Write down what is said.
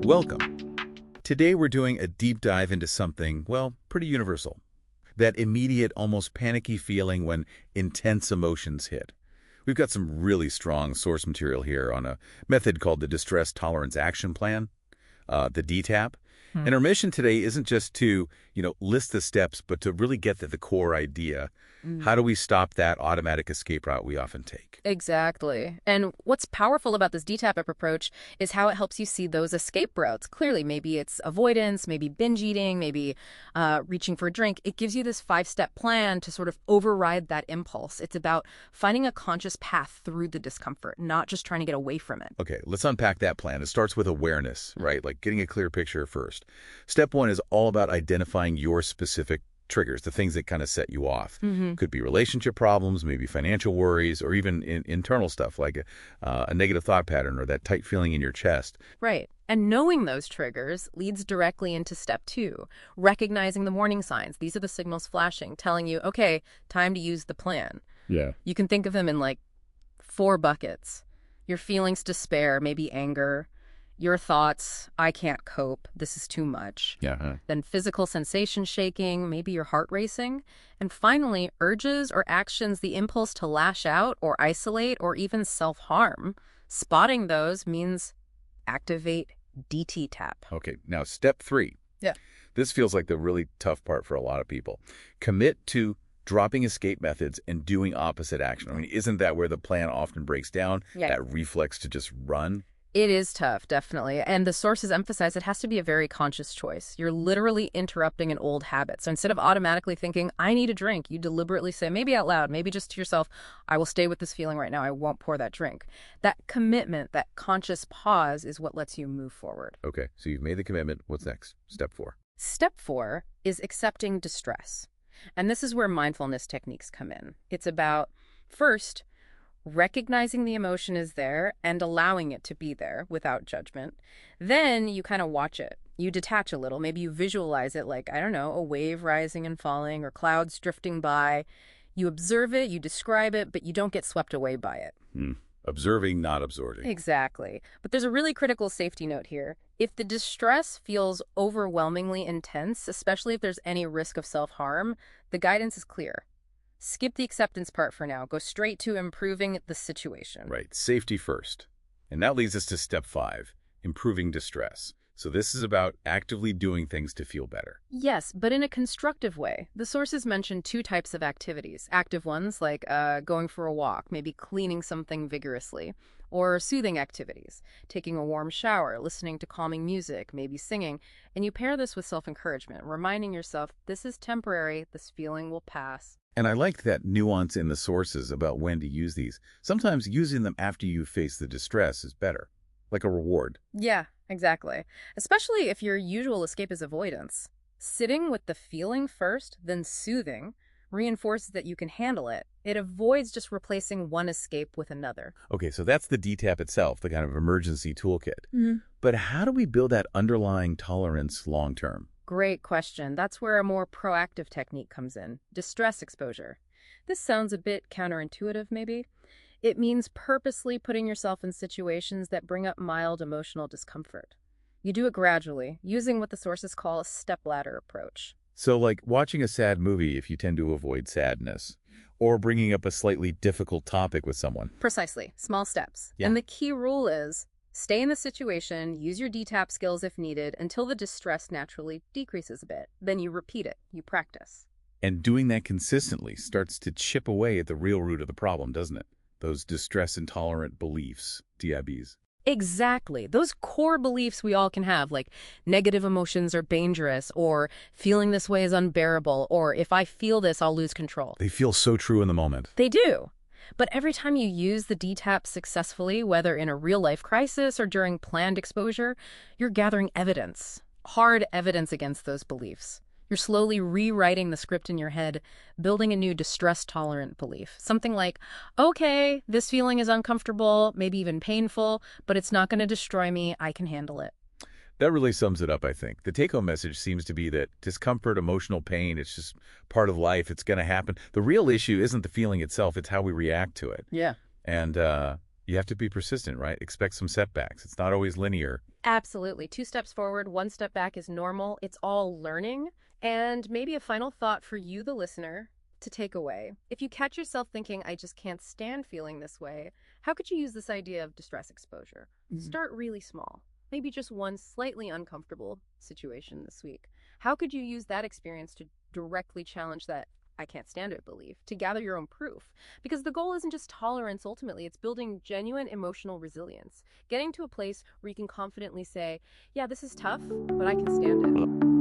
Welcome. Today we're doing a deep dive into something, well, pretty universal. That immediate, almost panicky feeling when intense emotions hit. We've got some really strong source material here on a method called the Distress Tolerance Action Plan, the DTAP. And our mission today isn't just to, list the steps, but to really get at the core idea. How do we stop that automatic escape route we often take? Exactly. And what's powerful about this DTAP approach is how it helps you see those escape routes. Clearly, maybe it's avoidance, maybe binge eating, maybe reaching for a drink. It gives you this 5-step plan to sort of override that impulse. It's about finding a conscious path through the discomfort, not just trying to get away from it. Okay, let's unpack that plan. It starts with awareness, right? Like getting a clear picture first. Step one is all about identifying your specific triggers, the things that kind of set you off. Could be relationship problems, maybe financial worries, or even internal stuff like a negative thought pattern or that tight feeling in your chest. Right. And knowing those triggers leads directly into step 2, recognizing the warning signs. These are the signals flashing, telling you, okay, time to use the plan. Yeah. You can think of them in like 4 buckets. Your feelings, despair, maybe anger. Your thoughts, I can't cope, this is too much. Yeah. Then physical sensation shaking, maybe your heart racing. And finally, urges or actions, the impulse to lash out or isolate or even self-harm. Spotting those means activate DTAP. Okay, now step 3. Yeah. This feels like the really tough part for a lot of people. Commit to dropping escape methods and doing opposite action. I mean, isn't that where the plan often breaks down? Yeah. That reflex to just run? It is tough, definitely. And the sources emphasize it has to be a very conscious choice. You're literally interrupting an old habit. So instead of automatically thinking, I need a drink, you deliberately say, maybe out loud, maybe just to yourself, I will stay with this feeling right now. I won't pour that drink. That commitment, that conscious pause is what lets you move forward. Okay, so you've made the commitment. What's next? Step 4. Step 4 is accepting distress. And this is where mindfulness techniques come in. It's about, first, recognizing the emotion is there and allowing it to be there without judgment. Then you kind of watch it. You detach a little. Maybe you visualize it like, I don't know, a wave rising and falling or clouds drifting by. You observe it, you describe it, but you don't get swept away by it. Observing, not absorbing. Exactly. But there's a really critical safety note here. If the distress feels overwhelmingly intense, especially if there's any risk of self-harm, the guidance is clear. Skip the acceptance part for now. Go straight to improving the situation. Right, safety first. And that leads us to step 5, improving distress. So this is about actively doing things to feel better. Yes, but in a constructive way. The sources mention 2 types of activities. Active ones, like going for a walk, maybe cleaning something vigorously, or soothing activities, taking a warm shower, listening to calming music, maybe singing. And you pair this with self-encouragement, reminding yourself, this is temporary, this feeling will pass. And I like that nuance in the sources about when to use these. Sometimes using them after you face the distress is better, like a reward. Yeah, exactly. Especially if your usual escape is avoidance. Sitting with the feeling first, then soothing, reinforces that you can handle it. It avoids just replacing one escape with another. Okay, so that's the DTAP itself, the kind of emergency toolkit. But how do we build that underlying tolerance long term? Great question. That's where a more proactive technique comes in. Distress exposure. This sounds a bit counterintuitive, maybe. It means purposely putting yourself in situations that bring up mild emotional discomfort. You do it gradually, using what the sources call a stepladder approach. So like watching a sad movie if you tend to avoid sadness, or bringing up a slightly difficult topic with someone. Precisely. Small steps. Yeah. And the key rule is, stay in the situation, use your DTAP skills if needed, until the distress naturally decreases a bit. Then you repeat it. You practice. And doing that consistently starts to chip away at the real root of the problem, doesn't it? Those distress-intolerant beliefs, DIBs. Exactly. Those core beliefs we all can have, like negative emotions are dangerous, or feeling this way is unbearable, or if I feel this, I'll lose control. They feel so true in the moment. They do. But every time you use the DTAP successfully, whether in a real-life crisis or during planned exposure, you're gathering evidence, hard evidence against those beliefs. You're slowly rewriting the script in your head, building a new distress-tolerant belief. Something like, okay, this feeling is uncomfortable, maybe even painful, but it's not going to destroy me. I can handle it. That really sums it up, I think. The take-home message seems to be that discomfort, emotional pain, it's just part of life. It's going to happen. The real issue isn't the feeling itself. It's how we react to it. Yeah. And You have to be persistent, right? Expect some setbacks. It's not always linear. Absolutely. 2 steps forward, 1 step back is normal. It's all learning. And maybe a final thought for you, the listener, to take away. If you catch yourself thinking, I just can't stand feeling this way, how could you use this idea of distress exposure? Start really small. Maybe just one slightly uncomfortable situation this week. How could you use that experience to directly challenge that I can't stand it belief, to gather your own proof? Because the goal isn't just tolerance ultimately, it's building genuine emotional resilience, getting to a place where you can confidently say, yeah, this is tough, but I can stand it.